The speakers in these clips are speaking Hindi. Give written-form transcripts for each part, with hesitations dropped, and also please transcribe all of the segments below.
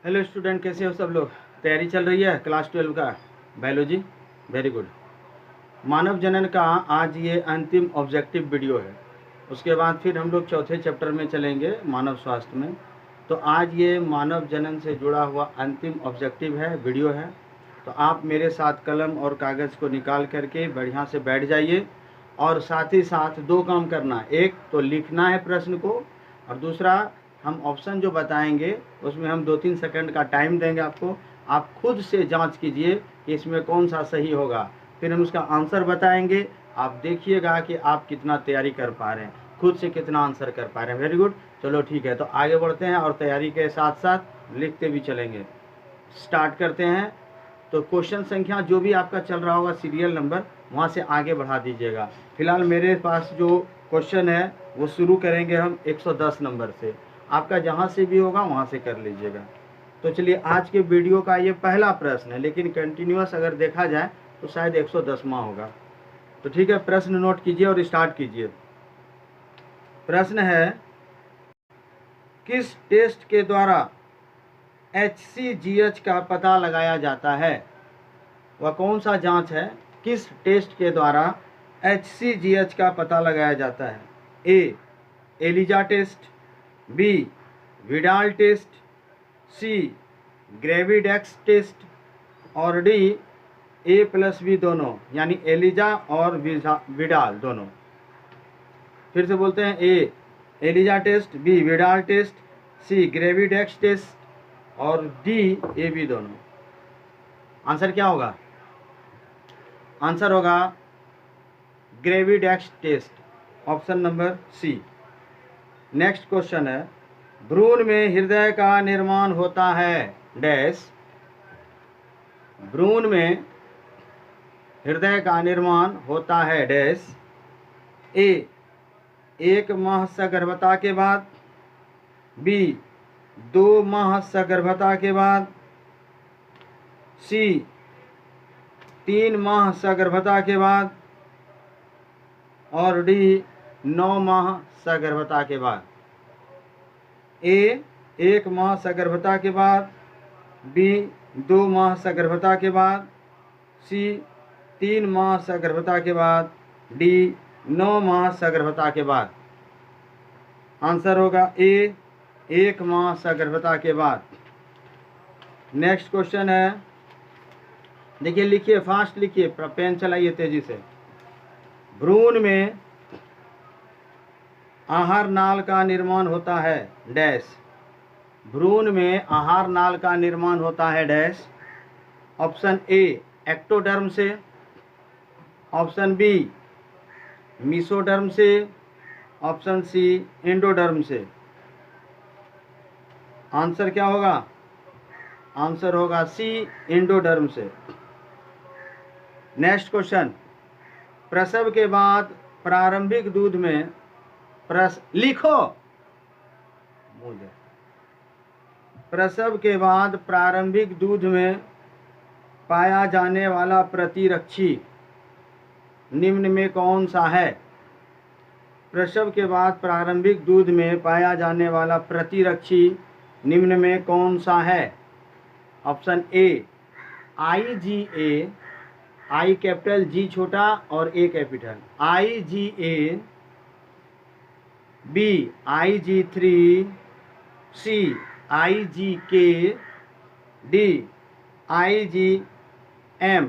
हेलो स्टूडेंट, कैसे हो सब लोग। तैयारी चल रही है क्लास 12 का बायोलॉजी। Very good. मानव जनन का आज ये अंतिम ऑब्जेक्टिव वीडियो है। उसके बाद फिर हम लोग चौथे चैप्टर में चलेंगे, मानव स्वास्थ्य में। तो आज ये मानव जनन से जुड़ा हुआ अंतिम ऑब्जेक्टिव है, वीडियो है। तो आप मेरे साथ कलम और कागज़ को निकाल करके बढ़िया से बैठ जाइए और साथ ही साथ दो काम करना, एक तो लिखना है प्रश्न को, और दूसरा हम ऑप्शन जो बताएंगे उसमें हम 2-3 सेकंड का टाइम देंगे आपको। आप खुद से जांच कीजिए कि इसमें कौन सा सही होगा, फिर हम उसका आंसर बताएंगे। आप देखिएगा कि आप कितना तैयारी कर पा रहे हैं, खुद से कितना आंसर कर पा रहे हैं। Very good. चलो ठीक है, तो आगे बढ़ते हैं और तैयारी के साथ साथ लिखते भी चलेंगे। स्टार्ट करते हैं। तो क्वेश्चन संख्या जो भी आपका चल रहा होगा सीरियल नंबर, वहाँ से आगे बढ़ा दीजिएगा। फिलहाल मेरे पास जो क्वेश्चन है वो शुरू करेंगे हम 110 नंबर से। आपका जहाँ से भी होगा वहाँ से कर लीजिएगा। तो चलिए, आज के वीडियो का ये पहला प्रश्न है, लेकिन कंटिन्यूअस अगर देखा जाए तो शायद 110वां होगा। तो ठीक है, प्रश्न नोट कीजिए और स्टार्ट कीजिए। प्रश्न है, किस टेस्ट के द्वारा HCGH का पता लगाया जाता है? वह कौन सा जांच है, किस टेस्ट के द्वारा HCGH का पता लगाया जाता है? A ELISA test, B Widal test, C Gravidex test, और डी A+B दोनों, यानी एलिजा और विडाल दोनों। फिर से बोलते हैं, A ELISA test, B Widal test, C Gravidex test और डी AB दोनों। आंसर क्या होगा? आंसर होगा Gravidex test, option number C. Next question है, भ्रूण में हृदय का निर्माण होता है डैश। भ्रूण में हृदय का निर्माण होता है डैश। ए 1 माह सगर्भता के बाद, बी 2 माह सगर्भता के बाद, सी 3 माह सगर्भता के बाद, और डी 9 माह सगर्भता के बाद। ए 1 माह सगर्भता के बाद, बी 2 माह सगर्भता के बाद, सी 3 माह सगर्भता के बाद, डी 9 माह सगर्भता के बाद। आंसर होगा ए 1 माह सगर्भता के बाद। नेक्स्ट क्वेश्चन है, देखिए लिखिए, फास्ट लिखिए, पेन चलाइए तेजी से। भ्रूण में आहार नाल का निर्माण होता है डैश। भ्रूण में आहार नाल का निर्माण होता है डैश। ऑप्शन ए एक्टोडर्म से, ऑप्शन बी मीसोडर्म से, ऑप्शन सी एंडोडर्म से। आंसर क्या होगा? आंसर होगा सी एंडोडर्म से। नेक्स्ट क्वेश्चन, प्रसव के बाद प्रारंभिक दूध में लिखो मुझे। प्रसव के बाद प्रारंभिक दूध में पाया जाने वाला प्रतिरक्षी निम्न में कौन सा है? प्रसव के बाद प्रारंभिक दूध में पाया जाने वाला प्रतिरक्षी निम्न में कौन सा है? Option A IgA, I capital, G छोटा और A capital, IgA, B Ig3, C IgK, D IgM।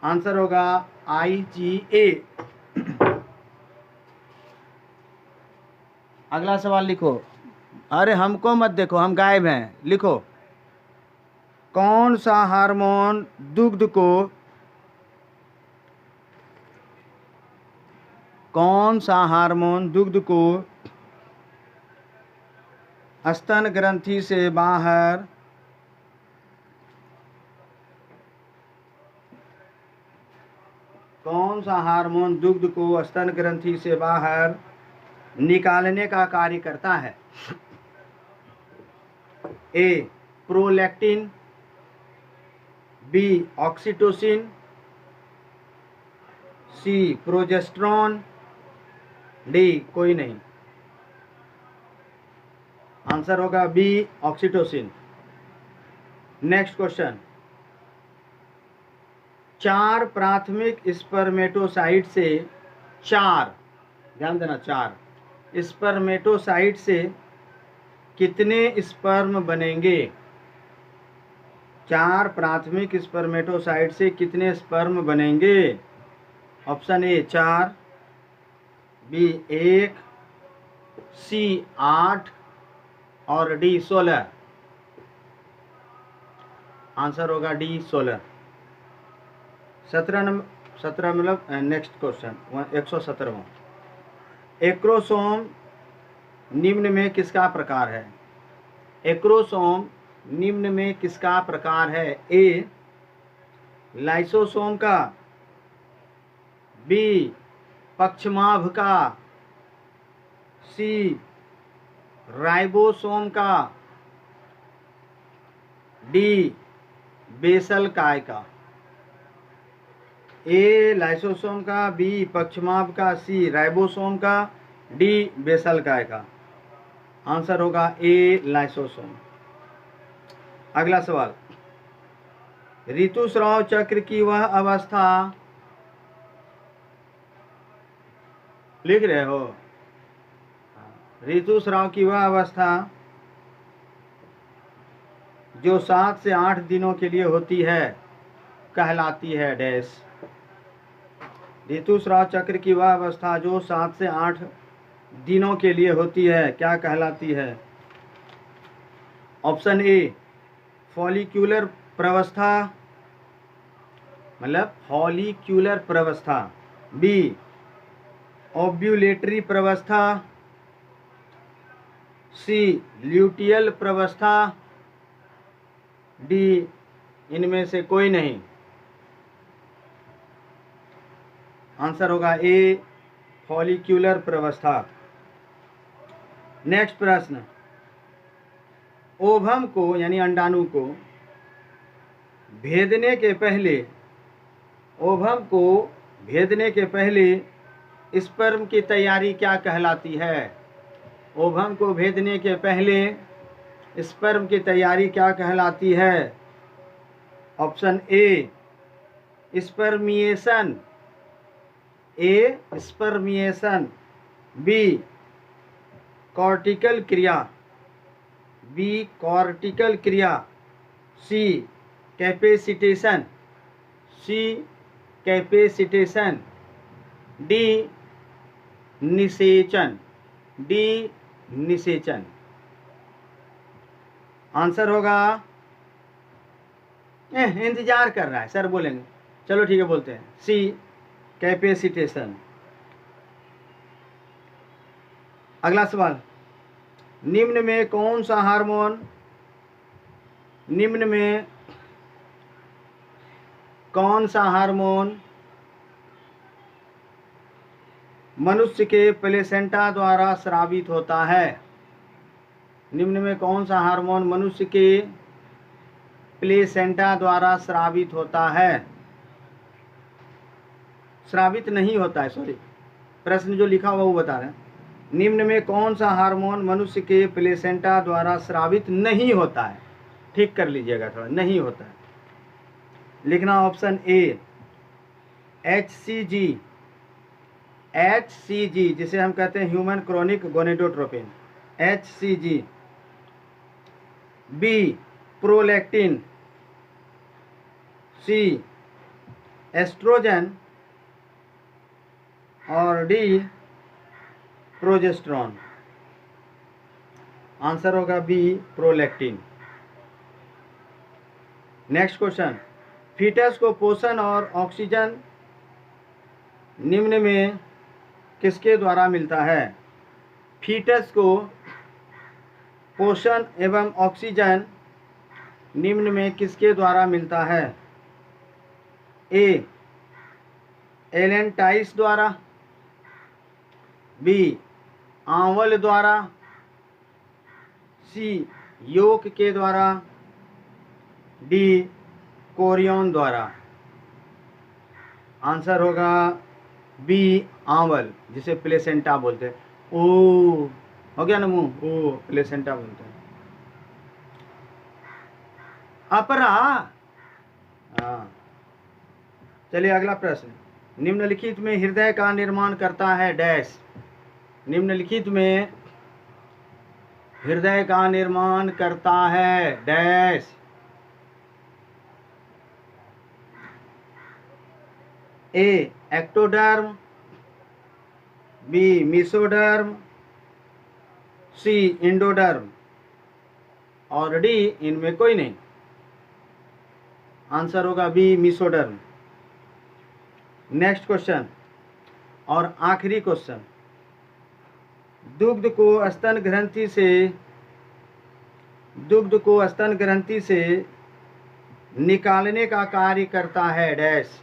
Answer होगा IgA। अगला सवाल लिखो। अरे हमको मत देखो, हम गायब हैं। लिखो, कौन सा हार्मोन दुग्ध को, कौन सा हार्मोन दुग्ध को स्तन ग्रंथि से बाहर कौन सा हार्मोन दुग्ध को स्तन ग्रंथि से बाहर निकालने का कार्य करता है? ए प्रोलैक्टिन, बी ऑक्सीटोसिन, सी प्रोजेस्टेरॉन, डी कोई नहीं। आंसर होगा बी ऑक्सीटोसिन। नेक्स्ट क्वेश्चन, 4 प्राथमिक स्पर्मेटोसाइट से 4, ध्यान देना, 4 स्पर्मेटोसाइट से कितने स्पर्म बनेंगे? 4 प्राथमिक स्पर्मेटोसाइट से कितने स्पर्म बनेंगे? ऑप्शन ए 4, बी 1, सी 8 और डी 16। आंसर होगा डी 16। 17 मतलब नेक्स्ट क्वेश्चन 117वां, एक्रोसोम निम्न में किसका प्रकार है? एक्रोसोम निम्न में किसका प्रकार है? ए लाइसोसोम का, बी पक्षमाभ का, सी राइबोसोम का, डी बेसल काय का। ए लाइसोसोम का, बी पक्षमाभ का, सी राइबोसोम का, डी बेसल काय का। आंसर होगा ए लाइसोसोम। अगला सवाल, ऋतुस्राव चक्र की वह अवस्था, लिख रहे हो? ऋतुस्राव की वह अवस्था जो 7 से 8 दिनों के लिए होती है कहलाती है डैश। ऋतुस्राव चक्र की वह अवस्था जो 7 से 8 दिनों के लिए होती है क्या कहलाती है? ऑप्शन ए फॉलिक्यूलर प्रवस्था, मतलब फॉलिक्यूलर प्रवस्था, बी ओव्यूलेटरी प्रवस्था, सी ल्यूटियल प्रवस्था, डी इनमें से कोई नहीं। आंसर होगा ए फॉलिक्यूलर प्रवस्था। नेक्स्ट प्रश्न, ओवम को यानी अंडाणु को भेदने के पहले, ओवम को भेदने के पहले स्पर्म की तैयारी क्या कहलाती है? ओवम को भेदने के पहले स्पर्म की तैयारी क्या कहलाती है? Option A spermiation, A spermiation, B cortical क्रिया, बी कॉर्टिकल क्रिया, C capacitation, C capacitation, D निषेचन, डी निषेचन। आंसर होगा, इंतजार कर रहा है सर, बोलेंगे, चलो ठीक है बोलते हैं, सी कैपेसिटेशन। अगला सवाल, निम्न में कौन सा हार्मोन, निम्न में कौन सा हार्मोन मनुष्य के प्लेसेंटा द्वारा स्रावित होता है? निम्न में कौन सा हार्मोन मनुष्य के प्लेसेंटा द्वारा स्रावित होता है? स्रावित नहीं होता है, सॉरी, प्रश्न जो लिखा हुआ वो बता रहे हैं। निम्न में कौन सा हार्मोन मनुष्य के प्लेसेंटा द्वारा स्रावित नहीं होता है? ठीक कर लीजिएगा थोड़ा, नहीं होता है लिखना। ऑप्शन ए HCG, HCG जिसे हम कहते हैं human chronic gonadotropin, HCG, B prolactin, C estrogen और डी प्रोजेस्टेरॉन। आंसर होगा B prolactin. Next question, foetus को पोषण और ऑक्सीजन निम्न में किसके द्वारा मिलता है? फीटस को पोषण एवं ऑक्सीजन निम्न में किसके द्वारा मिलता है? ए एलेंटाइस द्वारा, बी आंवल द्वारा, सी योक के द्वारा, डी कोरियन द्वारा। आंसर होगा बी आंवल, जिसे प्लेसेंटा बोलते हैं। ओ हो गया ना मुंह, वो प्लेसेंटा बोलते हैं। अपरा। हाँ, चलिए अगला प्रश्न। निम्नलिखित में हृदय का निर्माण करता है डैश। निम्नलिखित में हृदय का निर्माण करता है डैश। ए एक्टोडर्म, बी मेसोडर्म, सी इंडोडर्म और डी इनमें कोई नहीं। आंसर होगा बी मेसोडर्म। नेक्स्ट क्वेश्चन और आखिरी क्वेश्चन। दुग्ध को स्तन ग्रंथि से निकालने का कार्य करता है डैश।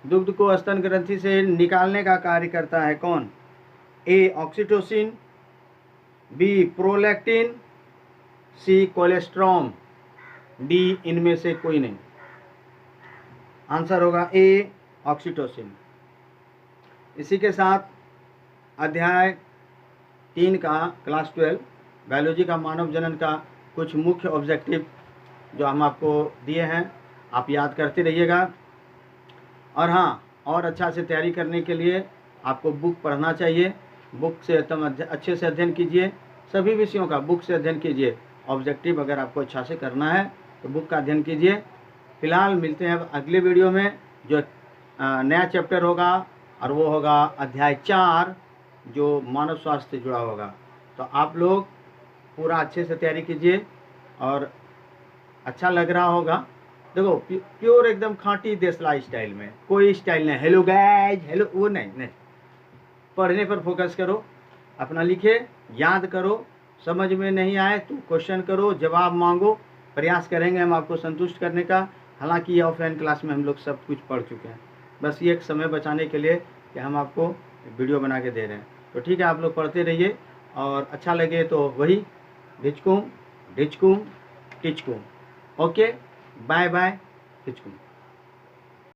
दुग्ध को स्तन ग्रंथि से निकालने का कार्य करता है कौन? ए ऑक्सीटोसिन, बी प्रोलैक्टिन, सी कोलेस्ट्रॉम, डी इनमें से कोई नहीं। आंसर होगा ए ऑक्सीटोसिन। इसी के साथ अध्याय 3 का क्लास 12 बायोलॉजी का मानव जनन का कुछ मुख्य ऑब्जेक्टिव जो हम आपको दिए हैं आप याद करते रहिएगा। और हाँ, और अच्छा से तैयारी करने के लिए आपको बुक पढ़ना चाहिए। बुक से एकदम अच्छे से अध्ययन कीजिए, सभी विषयों का बुक से अध्ययन कीजिए। ऑब्जेक्टिव अगर आपको अच्छा से करना है तो बुक का अध्ययन कीजिए। फिलहाल मिलते हैं अगले वीडियो में जो नया चैप्टर होगा और वो होगा अध्याय 4 जो मानव स्वास्थ्य से जुड़ा होगा। तो आप लोग पूरा अच्छे से तैयारी कीजिए और अच्छा लग रहा होगा। देखो प्योर एकदम खाँटी देसला स्टाइल में, कोई स्टाइल नहीं हेलो गाइज हेलो वो नहीं। पढ़ने पर फोकस करो, अपना लिखे, याद करो। समझ में नहीं आए तो क्वेश्चन करो, जवाब मांगो। प्रयास करेंगे हम आपको संतुष्ट करने का। हालांकि ये ऑफलाइन क्लास में हम लोग सब कुछ पढ़ चुके हैं, बस ये एक समय बचाने के लिए कि हम आपको वीडियो बना के दे रहे हैं। तो ठीक है, आप लोग पढ़ते रहिए और अच्छा लगे तो वही ढिचकुम ढिचकुम टिचकुम। Okay, bye bye टिचकुम।